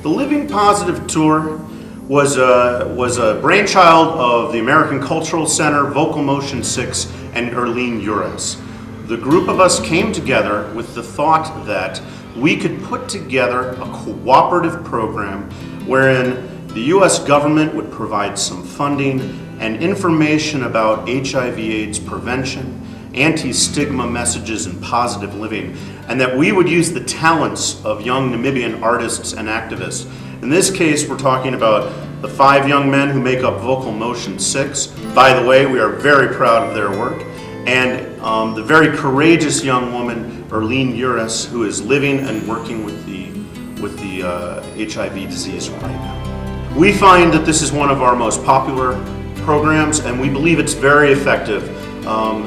The Living Positive Tour was a brainchild of the American Cultural Center, Vocal Motion 6, and Erlene Ures. The group of us came together with the thought that we could put together a cooperative program wherein the U.S. government would provide some funding and information about HIV/AIDS prevention, anti-stigma messages, and positive living, and that we would use the talents of young Namibian artists and activists. In this case, we're talking about the 5 young men who make up Vocal Motion 6. By the way, we are very proud of their work. And the very courageous young woman, Erlene Ures, who is living and working with the HIV disease right now. We find that this is one of our most popular programs, and we believe it's very effective.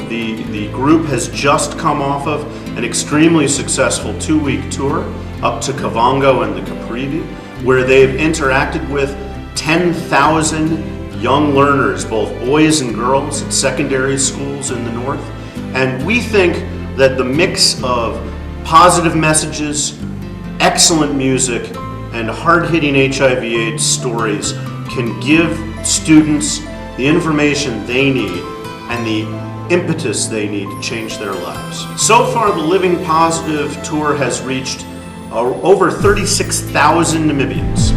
The group has just come off of an extremely successful 2-week tour up to Kavango and the Caprivi, where they've interacted with 10,000 young learners, both boys and girls, at secondary schools in the north. And we think that the mix of positive messages, excellent music, and hard-hitting HIV/AIDS stories can give students the information they need and the impetus they need to change their lives. So far, the Living Positive Tour has reached over 36,000 Namibians.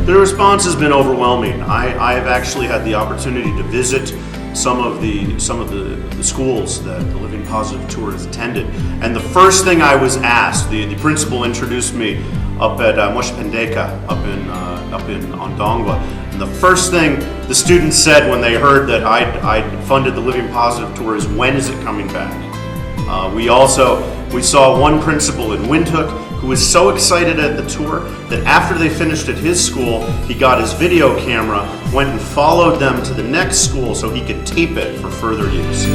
The response has been overwhelming. I have actually had the opportunity to visit some of the schools that the Living Positive Tour has attended, and the first thing I was asked, the principal introduced me up at Moshipendeka up in Ondongwa, and the first thing the students said when they heard that I'd funded the Living Positive Tour is, when is it coming back? We saw one principal in Windhoek who was so excited at the tour that after they finished at his school, he got his video camera, went and followed them to the next school so he could tape it for further use.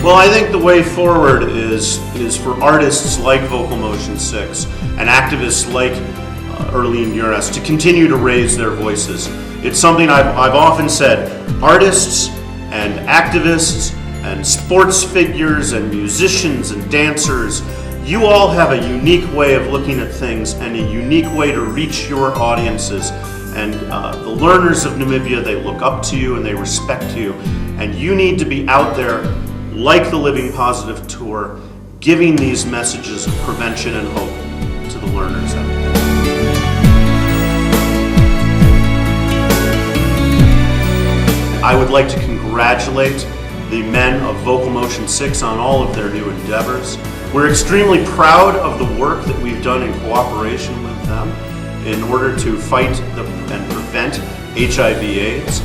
Well, I think the way forward is for artists like Vocal Motion 6 and activists like Erlene Ures to continue to raise their voices. It's something I've often said, artists and activists and sports figures and musicians and dancers, you all have a unique way of looking at things and a unique way to reach your audiences. And the learners of Namibia, they look up to you and they respect you. And you need to be out there like the Living Positive Tour, giving these messages of prevention and hope to the learners out there. I would like to congratulate the men of Vocal Motion 6 on all of their new endeavors. We're extremely proud of the work that we've done in cooperation with them in order to fight and prevent HIV/AIDS.